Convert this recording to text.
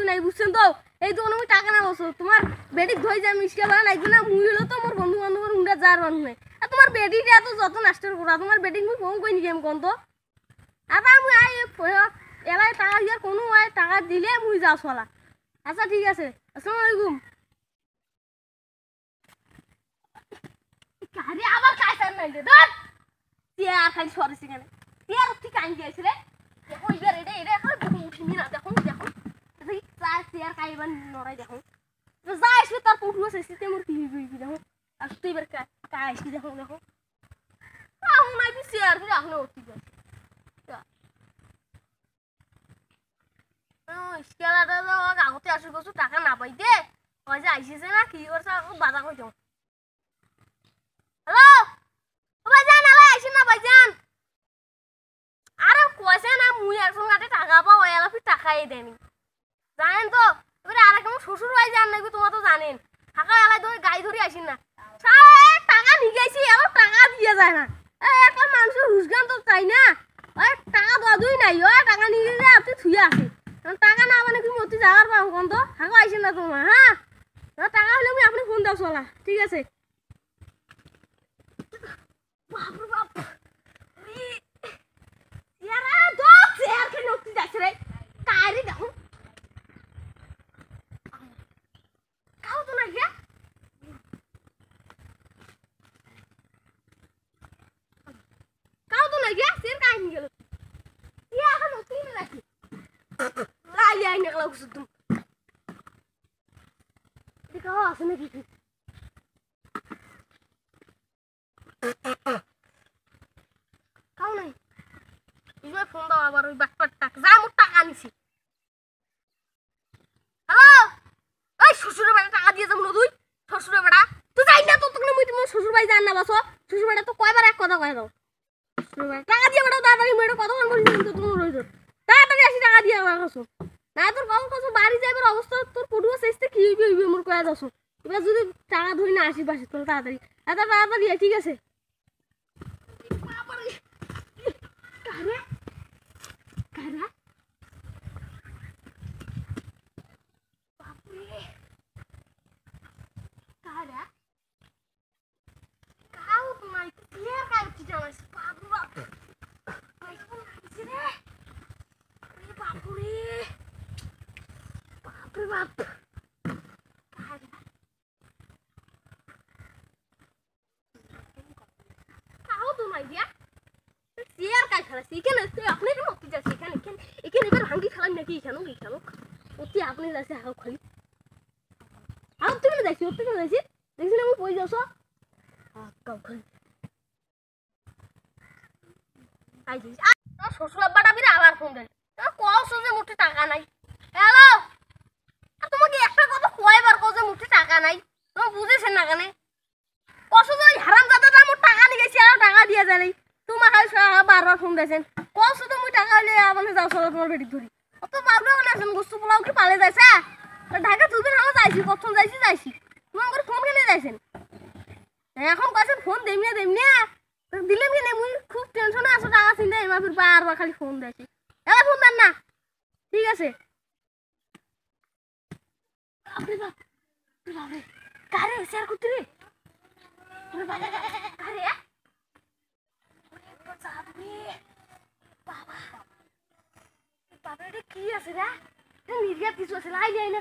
বন্ধু নাই বুঝছেন তো এই তো আমি টাকা না বসো তোমার বেটি ধই যে মিষ্টি বানা লাগবে না মুই হলো তো মোর বন্ধু বান্ধবের উন্ডা যার মানুষ নাই আর তোমার বেটিটা এত যত নষ্ট করা তোমার বেটি মুই ফোন কই নিয়ে কোন তো আবার মুই আই এলাই টাকা দিয়ে কোনো আই টাকা দিলে মুই যাও চলা আচ্ছা ঠিক আছে আসসালামু আলাইকুম আরে আবার কাইসার নাই দে ধর টিয়ার খালি সরেছে কেন টিয়ার ঠিক আইন গেছে রে দেখো এবার এটা এটা এখন উঠিনি না দেখো দেখো এই টিয়ার কাইবার নড়াই দেখো যাই আসবে তার পুটুয়া সিস্টেম ওর টিভি বিবি দেখো আর তুই এবার কাইছি দেখো দেখো আহ নাই বি শেয়ার করে এখন উঠি যাচ্ছে স্কেলাটা তো আগতে আসে কিছু টাকা না পাইতে ওই যে আইসেছে না কি করছে বাধা কই যাও হ্যালো ও ভাইজান আলাই আইছেন না ভাইজান আরে কইছে না মুই একজন কাটে টাকা পাও এলা ফির টাকাই দেনি জানেন তো এবারে আর কেমন শ্বশুর ভাই জান নাকি তোমরা তো জানেন টাকা এলাই ধরে গাই ধরে আইছেন না সারা টাকা নিয়ে গেছি এলা টাকা দিয়ে যায় না একটা মানুষের হুসগান তো চাই না ওই টাকা দাদুই নাই ও টাকা নিয়ে গেলে আপনি থুয়ে আসে টাকা না মানে তুমি অতি যাওয়ার পাও কোন তো হাগো আইছেন না তোমার হ্যাঁ টাকা হলে আমি আপনি ফোন দাও চলা ঠিক আছে বাপরে বাপ ইয়ারা দো চেয়ার কে নক্তি যাচ্ছে রে কারি দেখো খাও তো না গিয়া খাও তো না গিয়া চেয়ার কাই নিয়ে গেল ইয়া এখন নক্তি না রাখি লাই আই নেগলা কুসুম দেখাও আছে নাকি খাও নাই ইজয় ফোন দাও আবার ওই বাটপাট টাকা যা মোর টাকা নিছি হ্যালো এই শ্বশুরের বাড়ি টাকা দিয়ে যাবো না তুই শ্বশুরের বাড়া তুই যাই না তো তোকে মুই তোমার শ্বশুর বাড়ি যান না বাসো শ্বশুর বাড়ি তো কয়বার এক কথা কয় দাও শ্বশুর বাড়ি টাকা দিয়ে বেড়াও তাড়াতাড়ি মেয়েটা কত কাম করিস কিন্তু তোমার রইল তাড়াতাড়ি আসি টাকা দিয়ে আমার কাছে না তোর কখন কাছে বাড়ি যাইবার অবস্থা তোর পড়ুয়া চেষ্টা কি হইবে মোর কয়া দাও এবার যদি টাকা ধরি না আসি বাসি তোর তাড়াতাড়ি এত তাড়াতাড়ি ঠিক আছে কারা কারা বাপরে কারা কাউ তোমার কি আর কাউ কি জানাইছ বাপরে বাপ আইফোন লাগছে রে আরে বাপরে বাপরে বাপ কাউ তো নাই দিয়া চেয়ার কাই খেলা এখানে আপনি কেন অতি যাচ্ছে এখানে এখানে এবার ভাঙ্গি খেলাম নাকি এখানেও কি খেলো অতি আপনি যাচ্ছে হাও খালি হাও তুমি যাইছি অতি কেন যাইছি দেখছি না আমি পই যাচ্ছ কাউ খালি আই যাইছি শ্বশুর আব্বাটা বিরে আবার ফোন দেন কওছো যে মুঠে টাকা নাই হ্যালো আর তোমাকে একটা কথা কয়বার কও যে মুঠে টাকা নাই তুমি বুঝেছেন না কেন কওছো যে ওই হারাম দাদাটা মোর টাকা নিয়ে গেছি আর টাকা দিয়ে যায় নাই তোমার খালি বারবার ফোন দিয়েছেন কওছো তুমি টাকা হলে আমাকে যাও চলো তোমার বেটি ধরি অত বাবু মানে আছেন গোস্তু পোলাও কি পালে যাইছে ঢাকা তুলবেন আমার যাইছি কখন যাইছি তোমার করে ফোন কেনে যাইছেন এখন কয়েছেন ফোন দেমনি দিলেন কেনে মুই খুব টেনশনে আছো টাকা চিন্তা এবার ফির বারবার খালি ফোন দিয়েছি এবার ফোন দেন না ঠিক আছে কারে শেয়ার করতে রে কারে বাবা বাবা এটা কি আছে রে নির্গাত কিছু আছে লাই লাই না